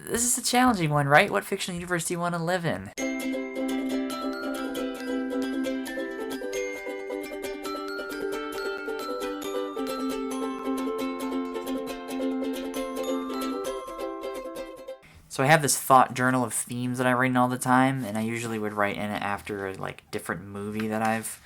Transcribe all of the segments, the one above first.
this is a challenging one, right? What fictional universe do you want to live in? So I have this thought journal of themes that I write in all the time, and I usually would write in it after a different movie that I've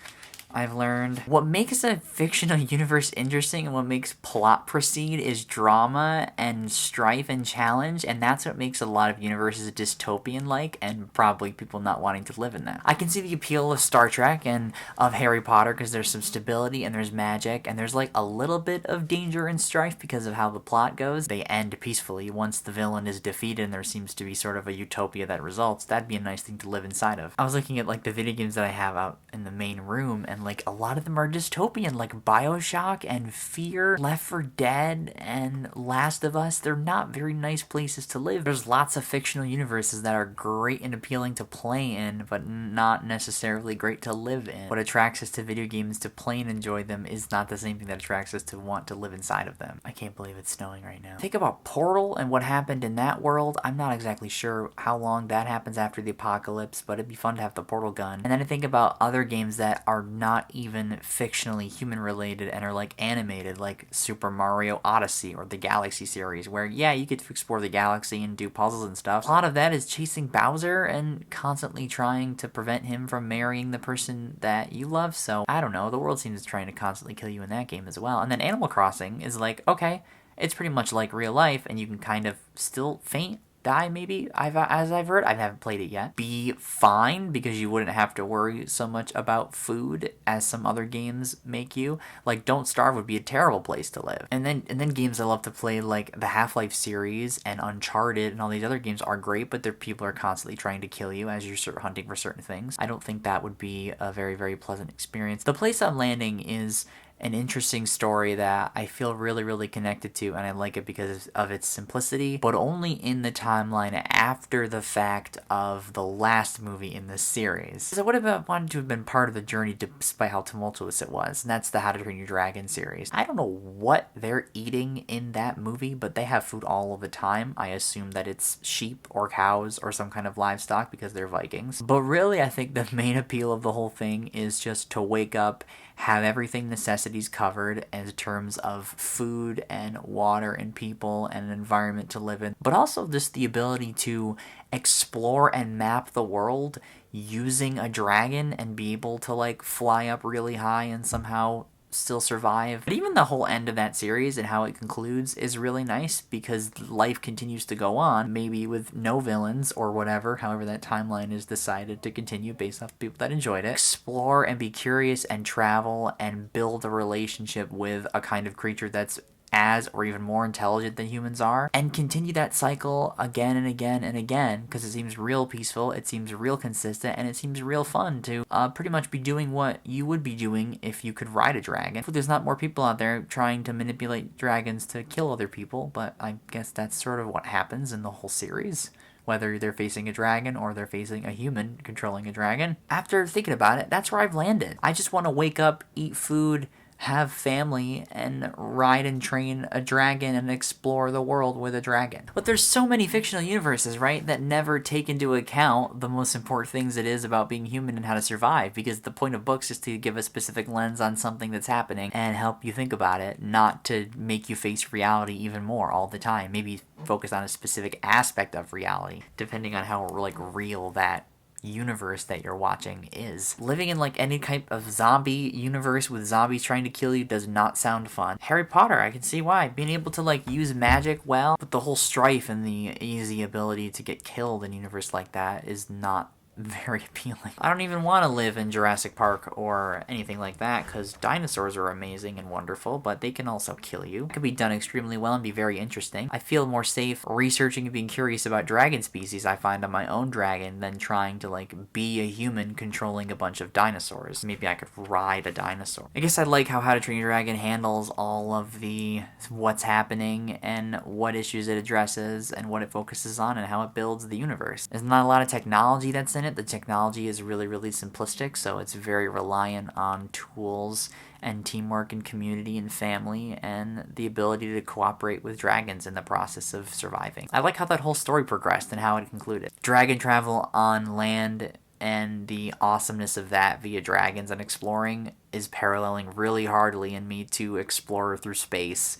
learned. What makes a fictional universe interesting and what makes plot proceed is drama and strife and challenge, and that's what makes a lot of universes dystopian-like and probably people not wanting to live in them. I can see the appeal of Star Trek and of Harry Potter because there's some stability and there's magic and there's a little bit of danger and strife because of how the plot goes. They end peacefully once the villain is defeated and there seems to be sort of a utopia that results. That'd be a nice thing to live inside of. I was looking at the video games that I have out in the main room, and a lot of them are dystopian, like BioShock and Fear, Left 4 Dead, and Last of Us. They're not very nice places to live. There's lots of fictional universes that are great and appealing to play in, but not necessarily great to live in. What attracts us to video games to play and enjoy them is not the same thing that attracts us to want to live inside of them. I can't believe it's snowing right now. Think about Portal and what happened in that world. I'm not exactly sure how long that happens after the apocalypse, but it'd be fun to have the portal gun. And then I think about other games that are not even fictionally human related and are animated, like Super Mario Odyssey or the Galaxy series, where you get to explore the galaxy and do puzzles and stuff. A lot of that is chasing Bowser and constantly trying to prevent him from marrying the person that you love. So I don't know, the world seems trying to constantly kill you in that game as well. And then Animal Crossing is okay, it's pretty much like real life and you can kind of still faint, die maybe, as I've heard. I haven't played it yet. Be fine because you wouldn't have to worry so much about food as some other games make you. Don't Starve would be a terrible place to live. And then games I love to play, like the Half-Life series and Uncharted and all these other games, are great, but people are constantly trying to kill you as you're sort of hunting for certain things. I don't think that would be a very, very pleasant experience. The place I'm landing is an interesting story that I feel really, really connected to, and I like it because of its simplicity, but only in the timeline after the fact of the last movie in the series. Because I would have wanted to have been part of the journey despite how tumultuous it was, and that's the How to Train Your Dragon series. I don't know what they're eating in that movie, but they have food all of the time. I assume that it's sheep or cows or some kind of livestock because they're Vikings. But really, I think the main appeal of the whole thing is just to wake up, have everything necessities covered in terms of food and water and people and an environment to live in, but also just the ability to explore and map the world using a dragon and be able to fly up really high and somehow still survive. But even the whole end of that series and how it concludes is really nice because life continues to go on, maybe with no villains or whatever, however that timeline is decided to continue based off people that enjoyed it. Explore and be curious and travel and build a relationship with a kind of creature that's as or even more intelligent than humans are, and continue that cycle again and again and again, because it seems real peaceful, it seems real consistent, and it seems real fun to pretty much be doing what you would be doing if you could ride a dragon. There's not more people out there trying to manipulate dragons to kill other people, but I guess that's sort of what happens in the whole series, whether they're facing a dragon or they're facing a human controlling a dragon. After thinking about it, that's where I've landed. I just want to wake up, eat food, have family, and ride and train a dragon and explore the world with a dragon. But there's so many fictional universes, right, that never take into account the most important things it is about being human and how to survive, because the point of books is to give a specific lens on something that's happening and help you think about it, not to make you face reality even more all the time. Maybe focus on a specific aspect of reality, depending on how real that universe that you're watching is. Living in any type of zombie universe with zombies trying to kill you does not sound fun. Harry Potter, I can see why. Being able to use magic well, but the whole strife and the easy ability to get killed in a universe like that is not very appealing. I don't even want to live in Jurassic Park or anything like that, because dinosaurs are amazing and wonderful, but they can also kill you. It can be done extremely well and be very interesting. I feel more safe researching and being curious about dragon species I find on my own dragon than trying to be a human controlling a bunch of dinosaurs. Maybe I could ride a dinosaur. I guess I like how to Train Your Dragon handles all of the what's happening and what issues it addresses and what it focuses on and how it builds the universe. There's not a lot of technology that's in in it. The technology is really, really simplistic, so it's very reliant on tools and teamwork and community and family and the ability to cooperate with dragons in the process of surviving. I like how that whole story progressed and how it concluded. Dragon travel on land and the awesomeness of that via dragons and exploring is paralleling really hardly in me to explore through space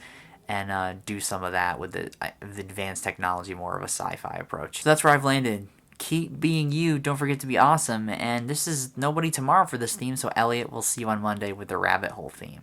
and do some of that with the advanced technology, more of a sci-fi approach. So that's where I've landed. Keep being you, don't forget to be awesome, and this is Nobody Tomorrow for this theme, so Elliot, we'll see you on Monday with the rabbit hole theme.